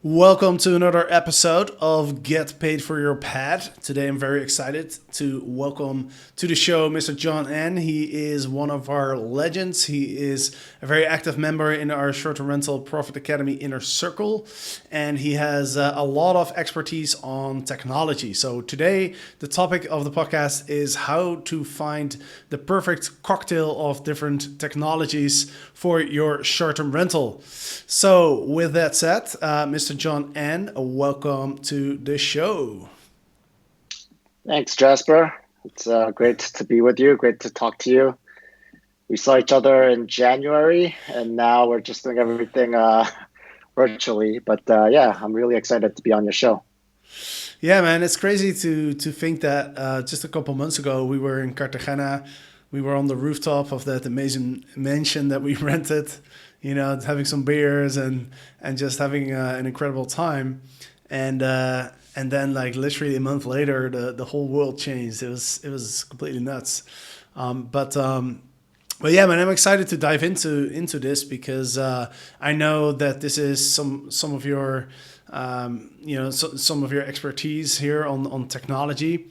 Welcome to another episode of Get Paid for Your Pad. Today I'm very excited to welcome to the show Mr. John N. He is one of our legends. He is a very active member in our short-term rental profit academy inner circle, and he has a lot of expertise on technology. So today the topic of the podcast is how to find the perfect cocktail of different technologies for your short-term rental. So with that said, Mr. John N., welcome to the show. Thanks, Jasper. It's great to be with you. Great to talk to you. We saw each other in January, and now we're just doing everything virtually. But yeah, I'm really excited to be on your show. Yeah, man, it's crazy to think that just a couple months ago we were in Cartagena. We were on the rooftop of that amazing mansion that we rented, having some beers and just having an incredible time. And then like literally a month later, the whole world changed. It was completely nuts. But yeah, man, I'm excited to dive into this because I know that this is some of your some of your expertise here on technology.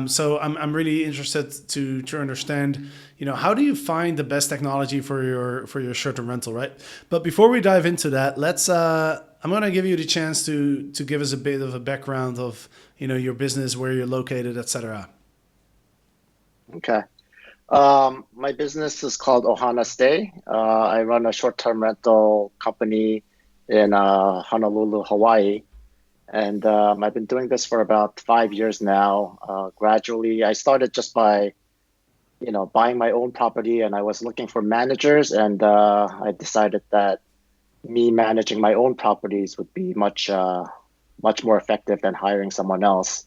So I'm really interested to understand, how do you find the best technology for your short-term rental, right? But before we dive into that, let's I'm gonna give you the chance to give us a bit of a background of your business, where you're located, etc. Okay. My business is called Ohana Stay. I run a short-term rental company in Honolulu, Hawaii. And I've been doing this for about 5 years now. Gradually, I started just by buying my own property, and I was looking for managers, and I decided that me managing my own properties would be much more effective than hiring someone else.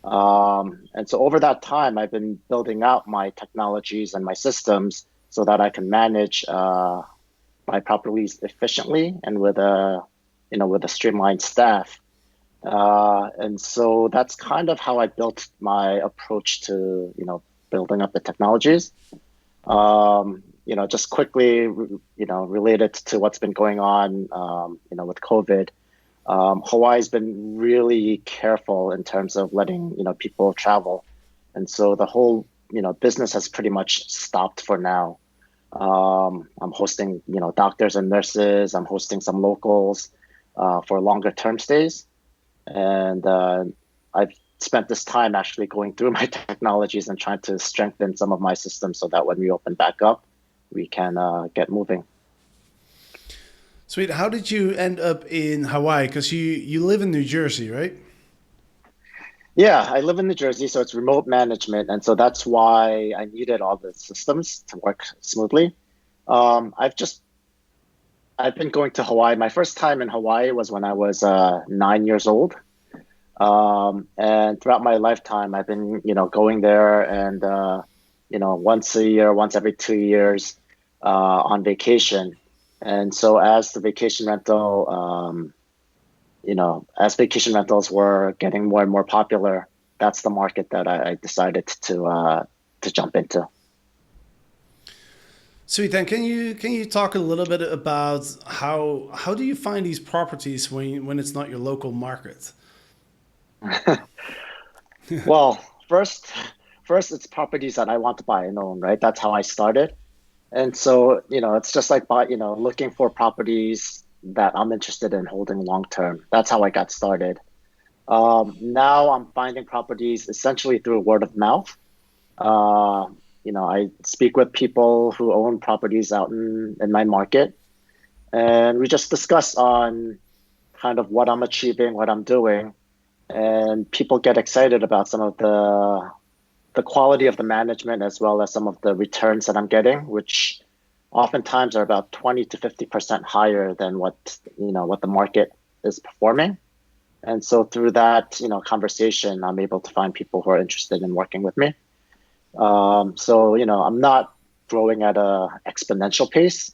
And so over that time, I've been building out my technologies and my systems so that I can manage my properties efficiently and with a streamlined staff. And so that's kind of how I built my approach to building up the technologies. Just quickly, related to what's been going on, with COVID. Hawaii's been really careful in terms of letting people travel, and so the whole business has pretty much stopped for now. I'm hosting doctors and nurses. I'm hosting some locals for longer term stays, and I've spent this time actually going through my technologies and trying to strengthen some of my systems so that when we open back up, we can get moving. Sweet. How did you end up in Hawaii? Because you live in New Jersey, right? Yeah, I live in New Jersey, so it's remote management, and so that's why I needed all the systems to work smoothly. I've been going to Hawaii. My first time in Hawaii was when I was 9 years old, and throughout my lifetime, I've been going there and once a year, once every 2 years on vacation. And so as the vacation rental as vacation rentals were getting more and more popular, that's the market that I decided to jump into. Sweet. Then can you talk a little bit about how do you find these properties when it's not your local market? Well, first it's properties that I want to buy and own, right? That's how I started. And so, it's just like looking for properties that I'm interested in holding long term. That's how I got started. Now I'm finding properties essentially through word of mouth. Uh, I speak with people who own properties out in my market, and we just discuss on kind of what I'm achieving, what I'm doing, and people get excited about some of the quality of the management as well as some of the returns that I'm getting, which oftentimes are about 20 to 50% higher than what the market is performing. And so through that, conversation, I'm able to find people who are interested in working with me. So, I'm not growing at a exponential pace,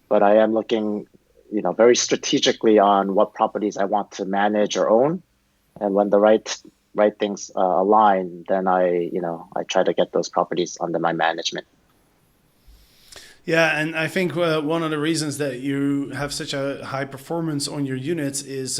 but I am looking, very strategically on what properties I want to manage or own. And when the right things align, then I try to get those properties under my management. Yeah, and I think one of the reasons that you have such a high performance on your units is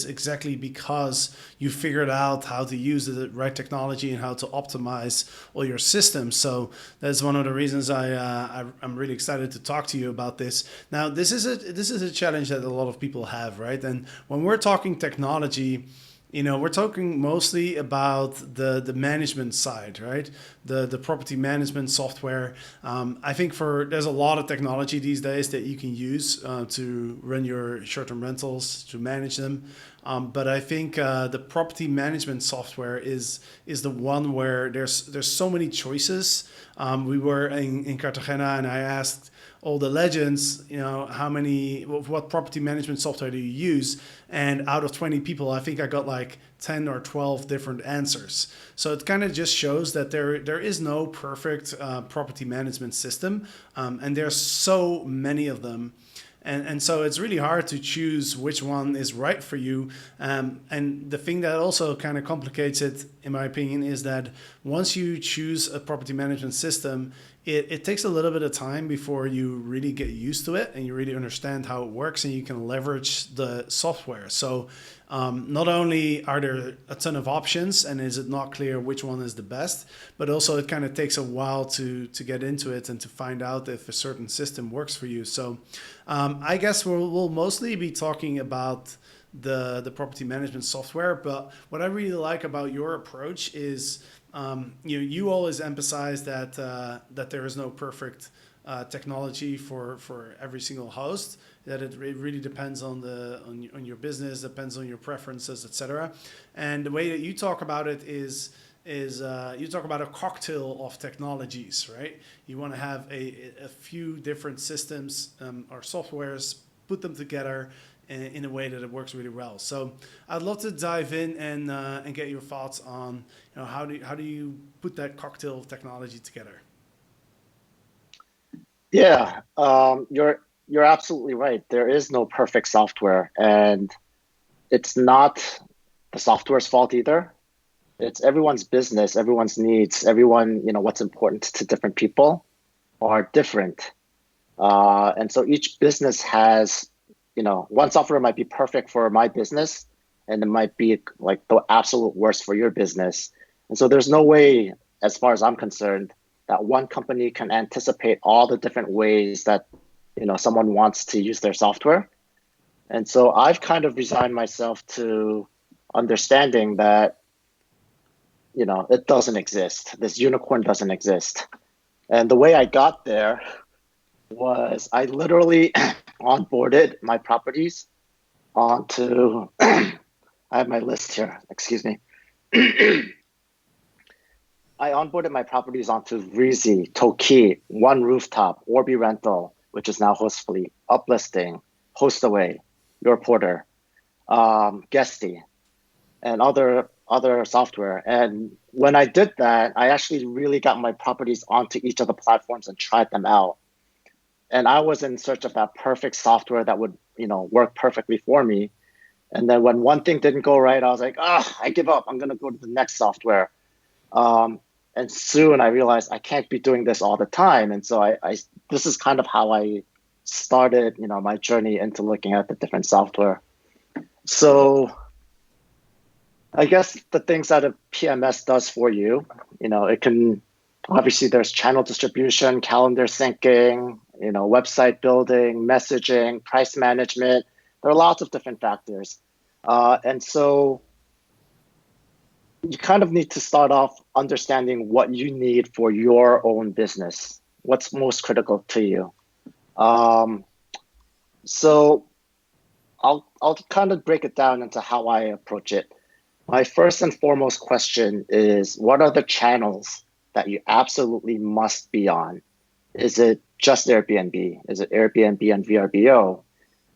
exactly because you figured out how to use the right technology and how to optimize all your systems. So that's one of the reasons I'm really excited to talk to you about this. Now, this is a challenge that a lot of people have, right? And when we're talking technology, we're talking mostly about the management side, right? The property management software. I think for there's a lot of technology these days that you can use to run your short-term rentals, to manage them. But I think the property management software is the one where there's so many choices. We were in Cartagena, and I asked all the legends, what property management software do you use? And out of 20 people, I think I got like 10 or 12 different answers. So it kind of just shows that there is no perfect property management system, and there's so many of them. And so it's really hard to choose which one is right for you. And the thing that also kind of complicates it, in my opinion, is that once you choose a property management system, it takes a little bit of time before you really get used to it and you really understand how it works and you can leverage the software. So not only are there a ton of options and is it not clear which one is the best, but also it kind of takes a while to get into it and to find out if a certain system works for you. So I guess we'll mostly be talking about the property management software. But what I really like about your approach is you always emphasize that there is no perfect technology for every single host. That it really depends on your business, depends on your preferences, etc. And the way that you talk about it is you talk about a cocktail of technologies, right? You want to have a few different systems or softwares, put them together in a way that it works really well. So I'd love to dive in and get your thoughts on how do you put that cocktail of technology together? Yeah, you're absolutely right. There is no perfect software, and it's not the software's fault either. It's everyone's business, everyone's needs, everyone, what's important to different people are different. And so each business has, one software might be perfect for my business, and it might be like the absolute worst for your business. And so there's no way, as far as I'm concerned, that one company can anticipate all the different ways that, someone wants to use their software. And so I've kind of resigned myself to understanding that, it doesn't exist. This unicorn doesn't exist. And the way I got there was I literally onboarded my properties onto, I have my list here, excuse me. I onboarded my properties onto Breezy, Toki, One Rooftop, Orbi Rental, which is now Hostfully, Uplisting, Hostaway, Your Porter, Guesty, and other software. And when I did that, I actually really got my properties onto each of the platforms and tried them out. And I was in search of that perfect software that would, work perfectly for me. And then when one thing didn't go right, I was like, I give up. I'm gonna go to the next software. Um, and soon I realized I can't be doing this all the time. And so I this is kind of how I started, my journey into looking at the different software. So I guess the things that a PMS does for you, it can obviously there's channel distribution, calendar syncing, website building, messaging, price management. There are lots of different factors. And so you kind of need to start off understanding what you need for your own business, what's most critical to you. Um, so I'll kind of break it down into how I approach it. My first and foremost question is, what are the channels that you absolutely must be on? Is it just Airbnb? Is it Airbnb and VRBO?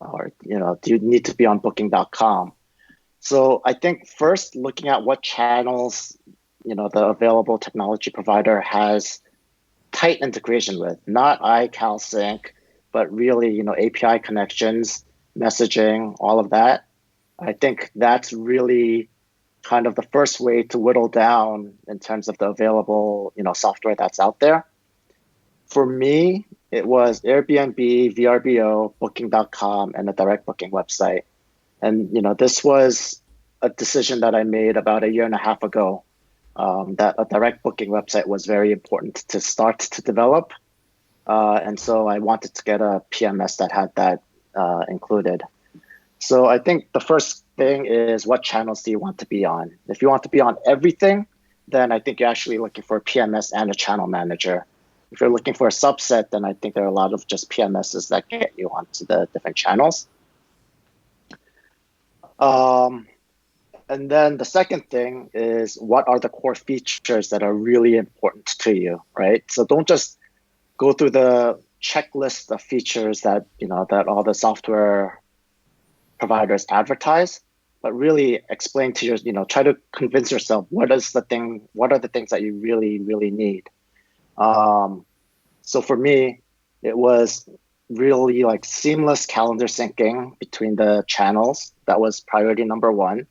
Or, do you need to be on booking.com? So I think first looking at what channels, the available technology provider has tight integration with, not iCalSync, but really, API connections, messaging, all of that. I think that's really kind of the first way to whittle down in terms of the available, software that's out there. For me, It was Airbnb, VRBO, Booking.com, and a direct booking website. And this was a decision that I made about a year and a half ago. That a direct booking website was very important to start to develop, and so I wanted to get a PMS that had that included. So I think the first thing is, what channels do you want to be on? If you want to be on everything, then I think you're actually looking for a PMS and a channel manager. If you're looking for a subset, then I think there are a lot of just PMSs that get you onto the different channels. Um, and then the second thing is, what are the core features that are really important to you, right? So don't just go through the checklist of features that that all the software providers advertise, but really explain to try to convince yourself what are the things that you really, really need. So for me, it was really like seamless calendar syncing between the channels. That was priority number one.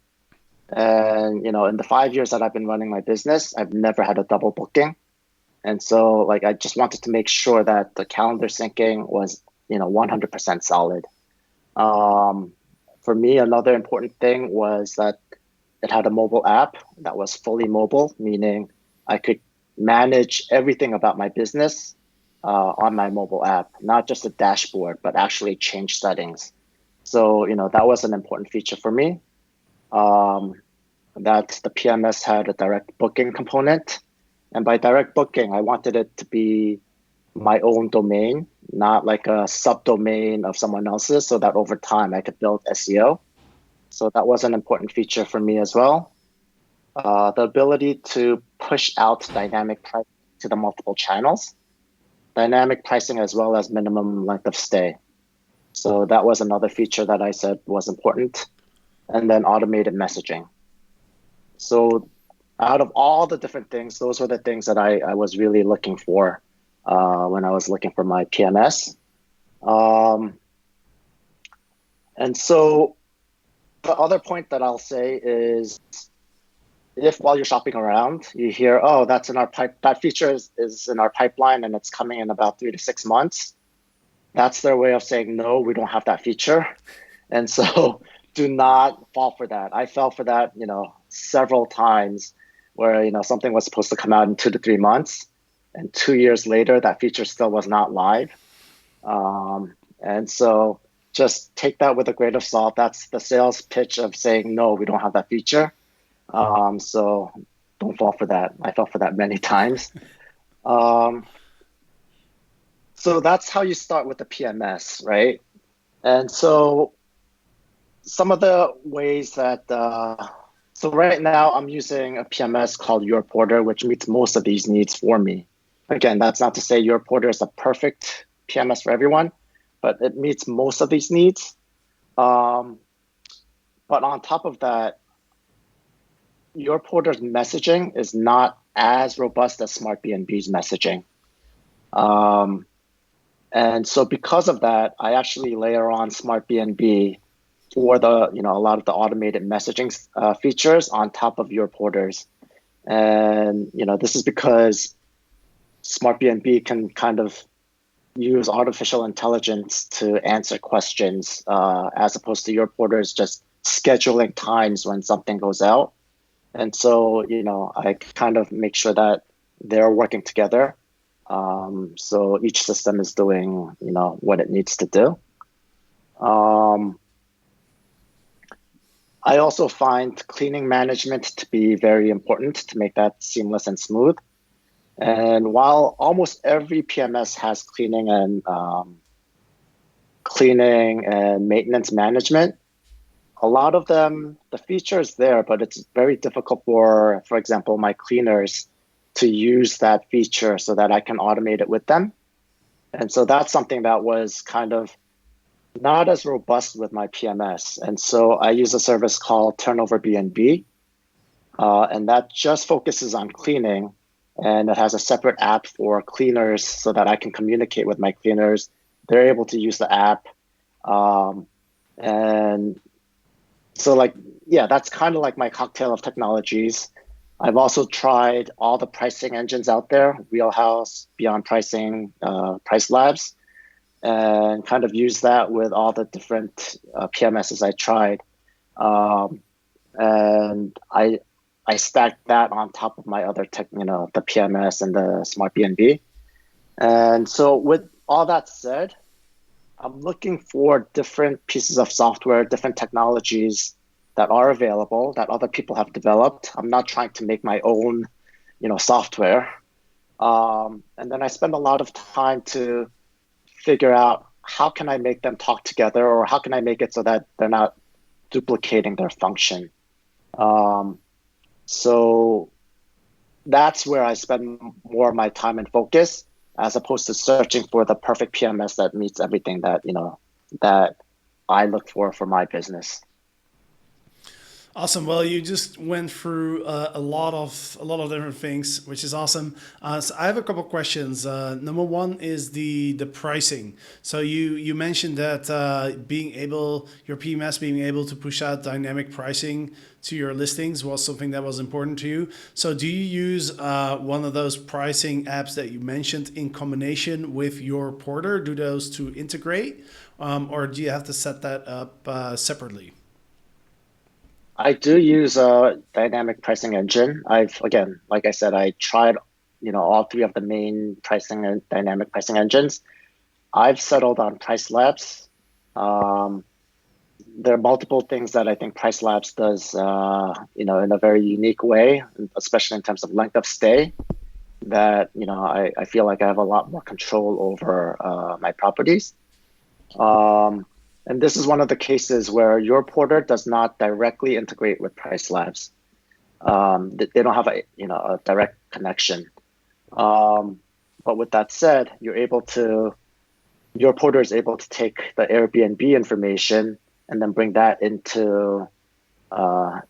And in the 5 years that I've been running my business, I've never had a double booking. And so like I just wanted to make sure that the calendar syncing was 100% solid. For me, another important thing was that it had a mobile app that was fully mobile, meaning I could manage everything about my business on my mobile app, not just a dashboard, but actually change settings. So, that was an important feature for me. Um, that the PMS had a direct booking component. And by direct booking, I wanted it to be my own domain, not like a subdomain of someone else's, so that over time I could build SEO. So that was an important feature for me as well. The ability to push out dynamic pricing to the multiple channels, dynamic pricing as well as minimum length of stay. So that was another feature that I said was important. And then automated messaging. So out of all the different things, those were the things that I was really looking for when I was looking for my PMS. And so the other point that I'll say is, if while you're shopping around, you hear, oh, that's in our that feature is in our pipeline and it's coming in about 3 to 6 months, that's their way of saying, no, we don't have that feature. And so do not fall for that. I fell for that, several times, where, something was supposed to come out in 2 to 3 months, and 2 years later, that feature still was not live. And so just take that with a grain of salt. That's the sales pitch of saying, no, we don't have that feature. So don't fall for that. I fell for that many times. So that's how you start with the PMS, right? And so some of the ways that, so right now I'm using a PMS called Your Porter, which meets most of these needs for me. Again, that's not to say Your Porter is a perfect PMS for everyone, but it meets most of these needs. But on top of that, Your Porter's messaging is not as robust as SmartBNB's messaging. And so because of that, I actually layer on SmartBNB for the, a lot of the automated messaging features on top of Your Porters. And, this is because SmartBNB can kind of use artificial intelligence to answer questions, as opposed to Your Porters just scheduling times when something goes out. And so, I kind of make sure that they're working together. So each system is doing, what it needs to do. I also find cleaning management to be very important to make that seamless and smooth. And while almost every PMS has cleaning and maintenance management, a lot of them, the feature is there, but it's very difficult for example, my cleaners to use that feature so that I can automate it with them. And so that's something that was kind of not as robust with my PMS. And so I use a service called Turnover BNB, and that just focuses on cleaning. And it has a separate app for cleaners so that I can communicate with my cleaners. They're able to use the app. And so that's kind of like my cocktail of technologies. I've also tried all the pricing engines out there, Wheelhouse, Beyond Pricing, Price Labs, and kind of used that with all the different PMSs I tried. Um, and I stacked that on top of my other tech, the PMS and the Smart BNB. And so with all that said, I'm looking for different pieces of software, different technologies that are available that other people have developed. I'm not trying to make my own, software. And then I spend a lot of time to figure out how can I make them talk together, or how can I make it so that they're not duplicating their function. Um, so that's where I spend more of my time and focus, as opposed to searching for the perfect PMS that meets everything that that I look for my business. Awesome. Well, you just went through a lot of different things, which is awesome. So I have a couple questions. Number one is the pricing. So you mentioned that being able your PMS being able to push out dynamic pricing to your listings was something that was important to you. So do you use one of those pricing apps that you mentioned in combination with your porter? Do those two integrate, or do you have to set that up separately? I do use a dynamic pricing engine. Again, like I said, I tried, all three of the main pricing and dynamic pricing engines. I've settled on Price Labs. Um, there are multiple things that I think Price Labs does, in a very unique way, especially in terms of length of stay. That I feel like I have a lot more control over my properties. Um, and this is one of the cases where your porter does not directly integrate with Price Labs. They don't have a direct connection. Um, but with that said, your porter is able to take the Airbnb information and then bring that uh,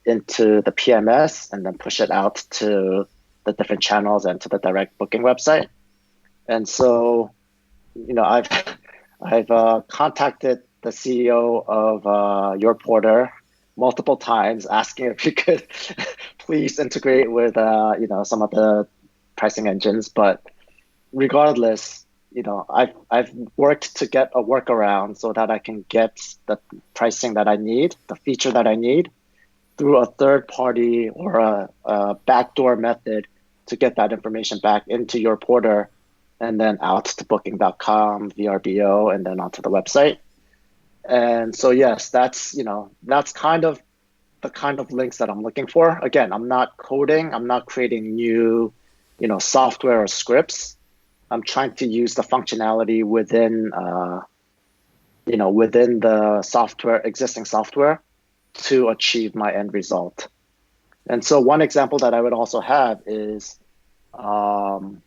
into the PMS, and then push it out to the different channels and to the direct booking website. And so, I've I've contacted the CEO of your porter multiple times, asking if he could please integrate with some of the pricing engines. But regardless, I've worked to get a workaround so that I can get the pricing that I need, the feature that I need, through a third party or a backdoor method to get that information back into your porter, and then out to booking.com, VRBO, and then onto the website. And so, yes, that's the kind of links that I'm looking for. Again, I'm not coding, I'm not creating new, software or scripts. I'm trying to use the functionality within the existing software, to achieve my end result. And so one example that I would also have is um,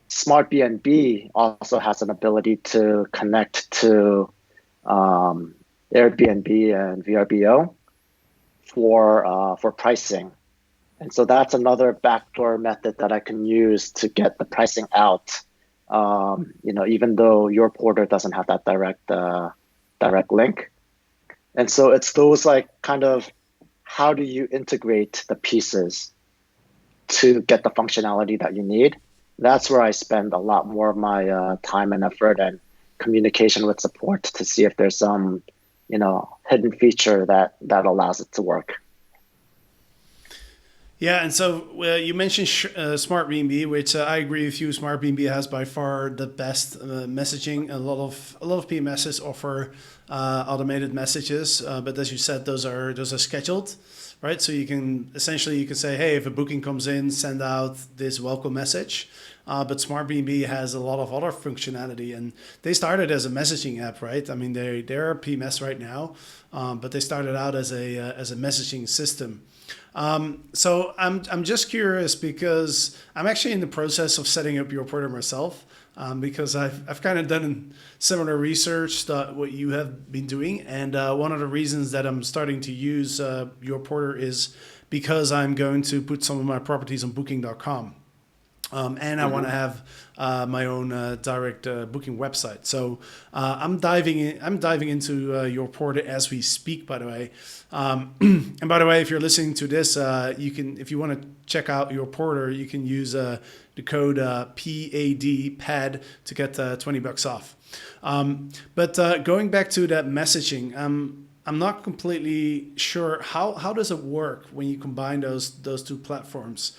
Smart BNB also has an ability to connect to um, Airbnb and VRBO for pricing. And so that's another backdoor method that I can use to get the pricing out. Even though your porter doesn't have that direct link. And so it's those, like, kind of, how do you integrate the pieces to get the functionality that you need? That's where I spend a lot more of my time and effort and communication with support, to see if there's some, hidden feature that allows it to work. Yeah, and so you mentioned Smart BNB, which I agree with you. Smart BNB has by far the best messaging. A lot of PMSs offer automated messages, but as you said, those are scheduled, right? So you can say, hey, if a booking comes in, send out this welcome message. But Smart BNB has a lot of other functionality, and they started as a messaging app, right? I mean, they're a PMS right now, but they started out as a messaging system. So I'm just curious, because I'm actually in the process of setting up your portal myself, because I've kind of done similar research to what you have been doing, and one of the reasons that I'm starting to use your portal is because I'm going to put some of my properties on Booking.com. And I want to Hmm. have my own direct booking website. So I'm diving in. I'm diving into your portal as we speak. By the way, and by the way, if you're listening to this, you can, if you want to check out your portal, you can use the code PAD to get $20 off. But going back to that messaging, I'm not completely sure how does it work when you combine those two platforms.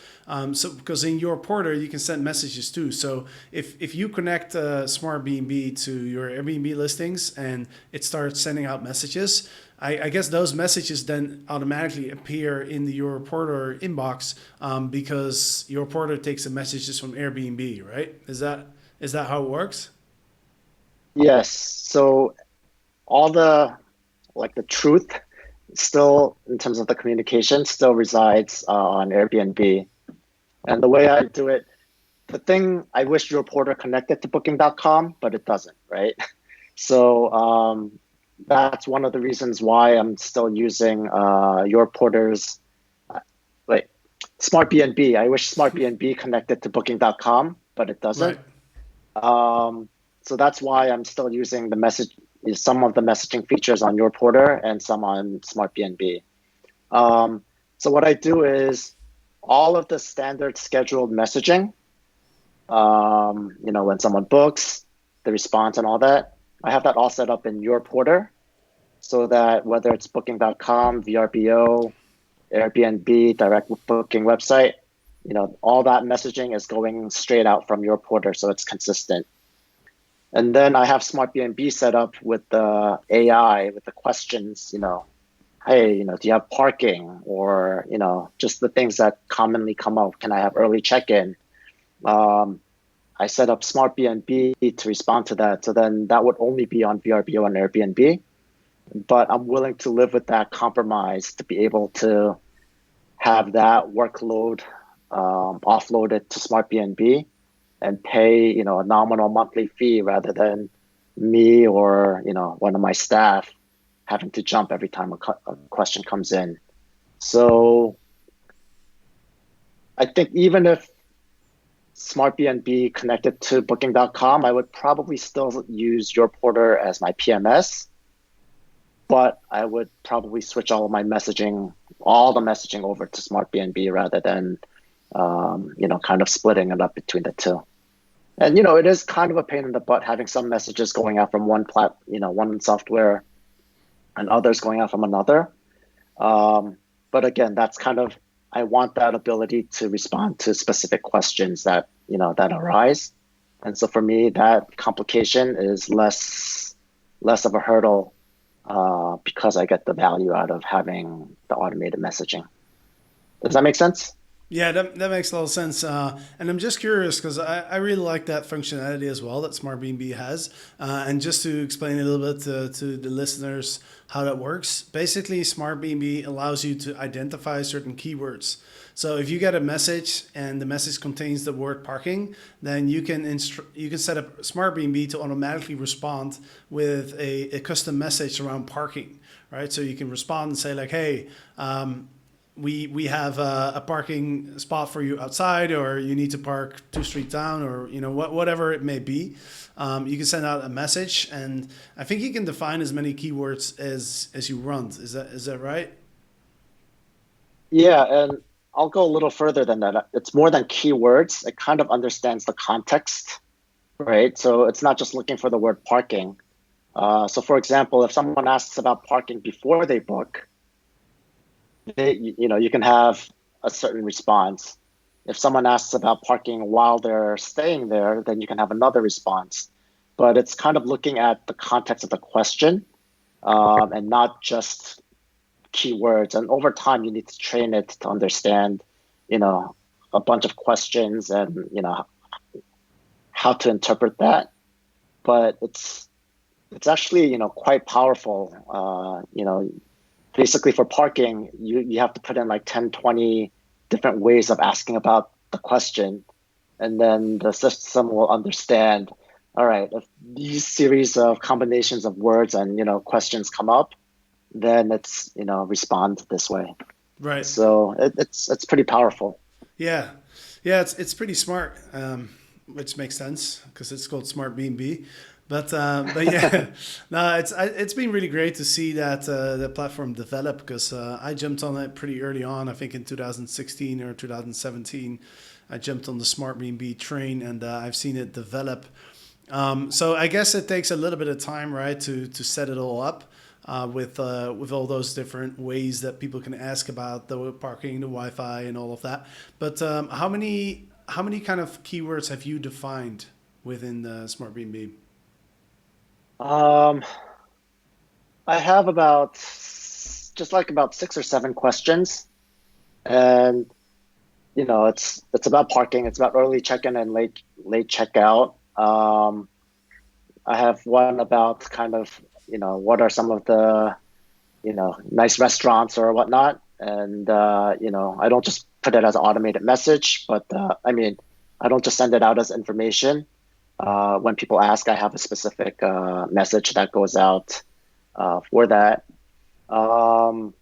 So because in your portal you can send messages too. So if you connect Smart BNB to your Airbnb listings and it starts sending out messages, I guess those messages then automatically appear in your portal inbox because your portal takes the messages from Airbnb, right? Is that how it works? Yes. So all the like the truth still in terms of the communication still resides on Airbnb. And the way I do it, the thing I wish your portal connected to booking.com, but it doesn't, right? So that's one of the reasons why I'm still using your porter's like Smart BNB. I wish Smart BNB connected to booking.com, but it Right. doesn't. Um, so that's why I'm still using the message, some of the messaging features on your porter and some on Smart BNB. Um, so what I do is all of the standard scheduled messaging, when someone books, the response and all that, I have that all set up in your porter so that whether it's booking.com, VRBO, Airbnb, direct booking website, all that messaging is going straight out from your porter, so it's consistent. And then I have Smart BNB set up with the AI, with the questions, hey, do you have parking? Or, just the things that commonly come up. Can I have early check-in? Um, I set up Smart BNB to respond to that. So then that would only be on VRBO and Airbnb. But I'm willing to live with that compromise to be able to have that workload offloaded to Smart BNB and pay, a nominal monthly fee rather than me or, one of my staff having to jump every time a question comes in. So I think even if Smart BNB connected to booking.com, I would probably still use your porter as my PMS, but I would probably switch all the messaging over to Smart BNB rather than, kind of splitting it up between the two. And, it is kind of a pain in the butt having some messages going out from one software and others going out from another. But again, that's kind of, I want that ability to respond to specific questions that arise. And so for me, that complication is less of a hurdle because I get the value out of having the automated messaging. Does that make sense? Yeah, that makes a lot of sense. And I'm just curious because I really like that functionality as well that Smart BNB has. And just to explain a little bit to the listeners how that works, basically, Smart BNB allows you to identify certain keywords. So if you get a message and the message contains the word parking, then you can set up Smart BNB to automatically respond with a custom message around parking, right? So you can respond and say like, hey, we have a parking spot for you outside, or you need to park 2 streets down, or whatever it may be. You can send out a message, and I think you can define as many keywords as you want. Is that right? Yeah, and I'll go a little further than that. It's more than keywords. It kind of understands the context, right? So it's not just looking for the word parking. So for example, if someone asks about parking before they book, you can have a certain response. If someone asks about parking while they're staying there, then you can have another response. But it's kind of looking at the context of the question and not just keywords. And over time, you need to train it to understand, you know, a bunch of questions and how to interpret that. But it's actually quite powerful. Basically for parking, you have to put in like 10, 20 different ways of asking about the question, and then the system will understand, all right, if these series of combinations of words and questions come up, then it's respond this way. Right. So it's pretty powerful. Yeah. Yeah, it's pretty smart, which makes sense because it's called Smart B&B. But yeah, no, it's been really great to see that the platform develop because I jumped on it pretty early on. I think in 2016 or 2017, I jumped on the Smart B&B train, and I've seen it develop. So I guess it takes a little bit of time, right, to set it all up with all those different ways that people can ask about the parking, the Wi-Fi, and all of that. But how many kind of keywords have you defined within the Smart B&B? Um, I have about just like about 6 or 7 questions, and it's about parking. It's about early check-in and late checkout. I have one about kind of what are some of the nice restaurants or whatnot, and I don't just put it as an automated message, but I mean I don't just send it out as information. When people ask, I have a specific message that goes out for that. Um,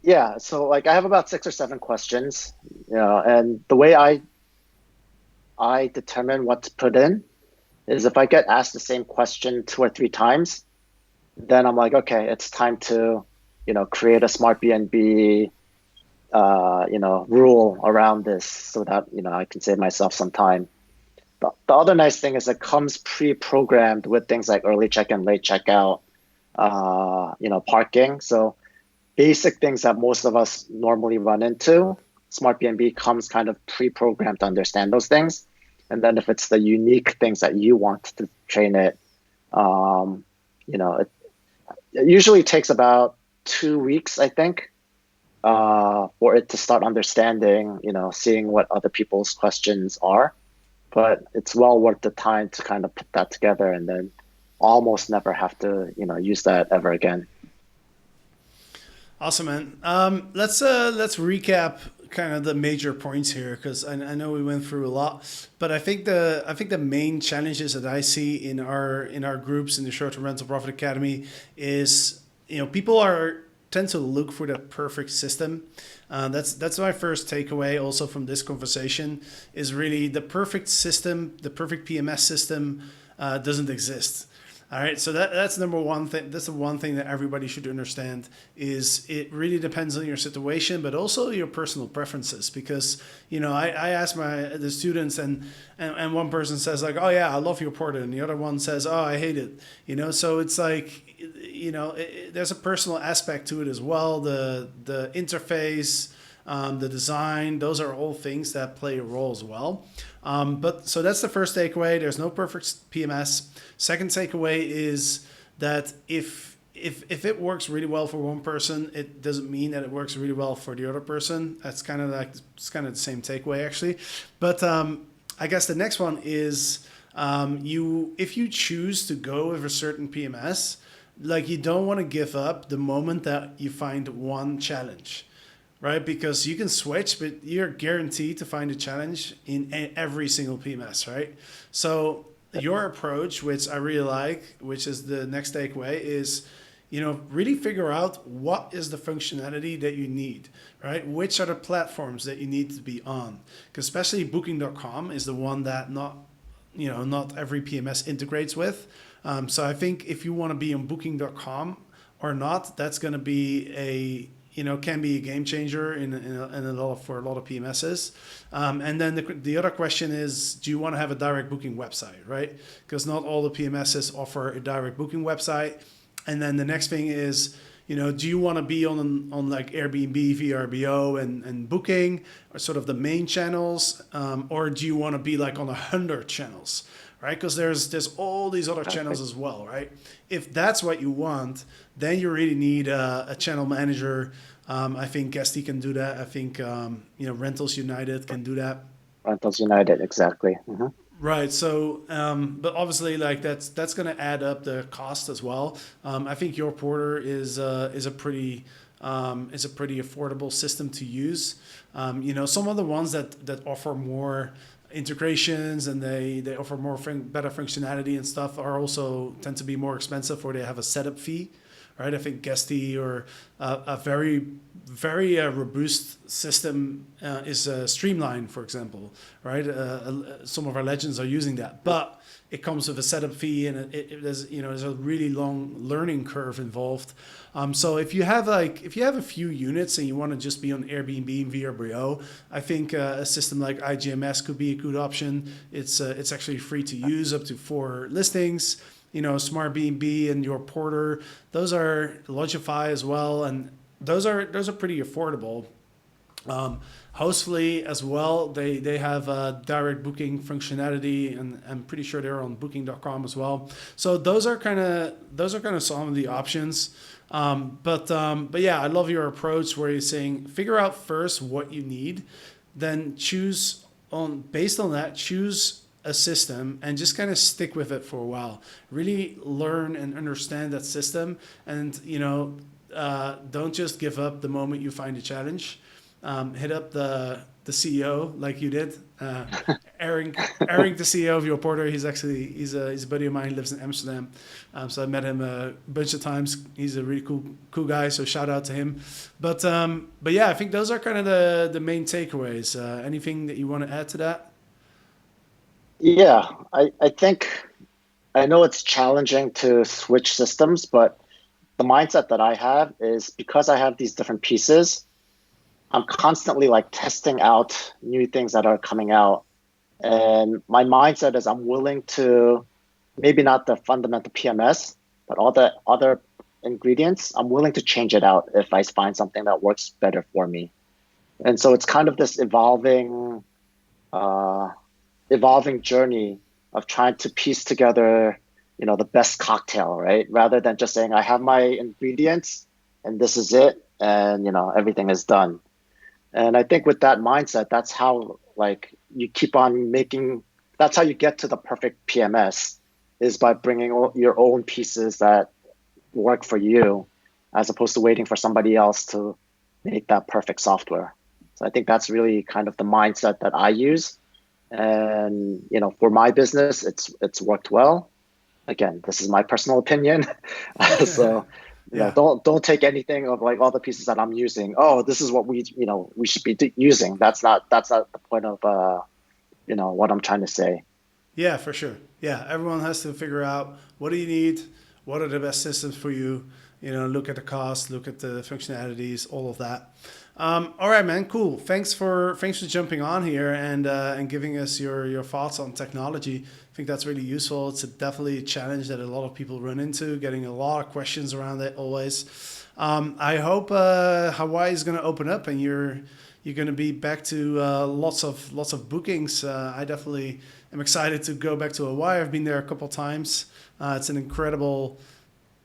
yeah, so like I have about 6 or 7 questions, and the way I determine what to put in is if I get asked the same question 2 or 3 times, then I'm like, okay, it's time to, create a smart BNB, rule around this so that, I can save myself some time. The other nice thing is it comes pre-programmed with things like early check-in, late checkout, parking. So basic things that most of us normally run into, Smart BNB comes kind of pre-programmed to understand those things. And then if it's the unique things that you want to train it, um, it usually takes about 2 weeks, I think, for it to start understanding, seeing what other people's questions are. But it's well worth the time to kind of put that together and then almost never have to, use that ever again. Awesome, man. Let's recap kind of the major points here because I know we went through a lot, but I think the main challenges that I see in our groups in the Short Term Rental Profit Academy is people are tend to look for the perfect system. That's my first takeaway also from this conversation is really the perfect system, the perfect PMS system doesn't exist. All right, so that's number one thing. That's the one thing that everybody should understand is it really depends on your situation, but also your personal preferences. Because I ask the students, and one person says like, "Oh yeah, I love your portal," and the other one says, "Oh, I hate it." So it's like there's a personal aspect to it as well. The interface, the design, those are all things that play a role as well. But so that's the first takeaway. There's no perfect PMS. Second takeaway is that if it works really well for one person, it doesn't mean that it works really well for the other person. That's kind of like it's kind of the same takeaway actually. But I guess the next one is you if you choose to go with a certain PMS, like you don't want to give up the moment that you find one challenge, right? Because you can switch, but you're guaranteed to find a challenge in every single PMS, right? So your approach, which I really like, which is the next takeaway, is really figure out what is the functionality that you need, right? Which are the platforms that you need to be on? Because especially Booking.com is the one that not every PMS integrates with. So I think if you want to be on Booking.com or not, that's going to be can be a game changer for a lot of PMSs. And then the other question is, do you want to have a direct booking website, right? Because not all the PMSs offer a direct booking website. And then the next thing is, do you want to be on like Airbnb, VRBO, and Booking, or sort of the main channels, or do you want to be like on 100 channels, right? Because there's all these other channels as well, right? If that's what you want, then you really need a channel manager. I think Guesty can do that. I think Rentals United can do that. Rentals United, exactly. Right. So, but obviously, like that's going to add up the cost as well. I think your porter is a pretty affordable system to use. Some of the ones that offer more integrations and they offer better functionality and stuff are also tend to be more expensive, or they have a setup fee, right? I think Guesty or a very robust system is Streamline, for example, right? Some of our legends are using that, but it comes with a setup fee, and there's there's a really long learning curve involved. So if you have a few units and you want to just be on Airbnb and VRBO, I think a system like IGMS could be a good option. It's actually free to use, up to 4 listings. Smart B&B and your Porter, those are Logify as well, and those are pretty affordable. Hostfully as well, they have direct booking functionality, and I'm pretty sure they're on Booking.com as well. So those are kind of some of the options. But yeah, I love your approach where you're saying figure out first what you need, then based on that, choose a system and just kind of stick with it for a while. Really learn and understand that system, and don't just give up the moment you find a challenge. Hit up the CEO like you did, Eric, the CEO of your Porter. He's a buddy of mine. He lives in Amsterdam, so I met him a bunch of times. He's a really cool guy. So shout out to him. But yeah, I think those are kind of the main takeaways. Anything that you want to add to that? Yeah, I think I know it's challenging to switch systems, but the mindset that I have is because I have these different pieces, I'm constantly like testing out new things that are coming out. And my mindset is I'm willing to, maybe not the fundamental PMS, but all the other ingredients, I'm willing to change it out if I find something that works better for me. And so it's kind of this uh, evolving journey of trying to piece together, the best cocktail, right? Rather than just saying I have my ingredients and this is it, and everything is done. And I think with that mindset, that's how like you keep on making. That's how you get to the perfect PMS, is by bringing your own pieces that work for you, as opposed to waiting for somebody else to make that perfect software. So I think that's really kind of the mindset that I use. And for my business, it's worked well. Again, this is my personal opinion. So Yeah. don't take anything of like all the pieces that I'm using. Oh, this is what we should be using. That's not the point of what I'm trying to say. Yeah, for sure. Yeah, everyone has to figure out what do you need, what are the best systems for you. Look at the cost, look at the functionalities, all of that. All right, man. Cool. Thanks for jumping on here and giving us your thoughts on technology. I think that's really useful. It's definitely a challenge that a lot of people run into, getting a lot of questions around it always. I hope Hawaii is going to open up and you're going to be back to lots of bookings. I definitely am excited to go back to Hawaii. I've been there a couple times. It's an incredible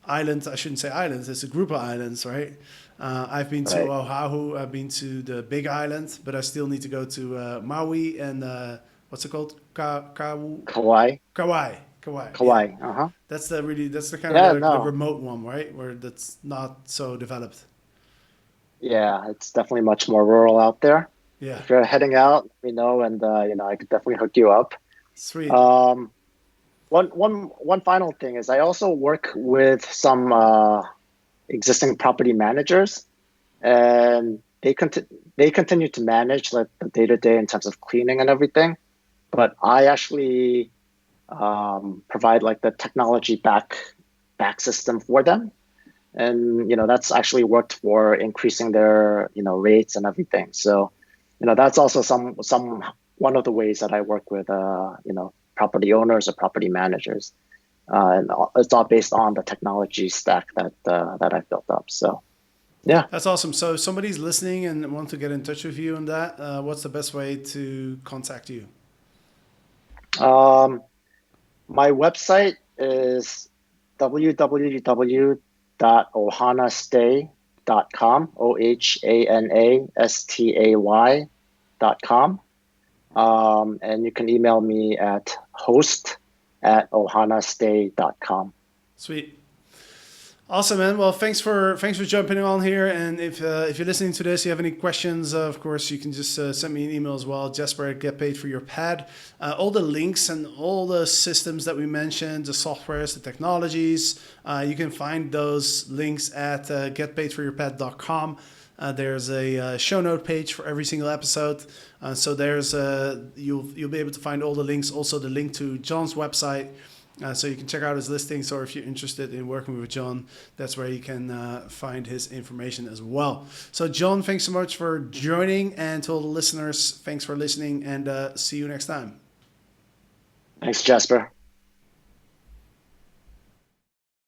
island. I shouldn't say islands. It's a group of islands, right? I've been to Right. Oahu. I've been to the Big Island, but I still need to go to Maui and what's it called? Kauai. Kauai. Kauai. Yeah, Kauai. Uh-huh. that's the kind of Yeah, the no. remote one, right? Where that's not so developed. Yeah, it's definitely much more rural out there. Yeah. If you're heading out, let me know, and I could definitely hook you up. Sweet. Um, one final thing is I also work with some existing property managers, and they continue to manage like the day to day in terms of cleaning and everything. But I actually provide like the technology back system for them, and that's actually worked for increasing their rates and everything. So that's also some one of the ways that I work with property owners or property managers, and it's all based on the technology stack that I've built up. So yeah. That's awesome. So if somebody's listening and want to get in touch with you on that, what's the best way to contact you? Um, my website is www.ohanastay.com, OHANASTAY.com. And you can email me at host@ohanastay.com. Sweet. Awesome, man. Well, thanks for jumping on here. And if you're listening to this, you have any questions, of course, you can just send me an email as well, Jasper at Get Paid for Your Pad. All the links and all the systems that we mentioned, the softwares, the technologies, you can find those links at getpaidforyourpad.com. There's a show note page for every single episode. So there's you'll be able to find all the links. Also, the link to John's website. So you can check out his listings, or if you're interested in working with John, that's where you can find his information as well. So John, thanks so much for joining, and to all the listeners, thanks for listening, and see you next time. Thanks, Jasper.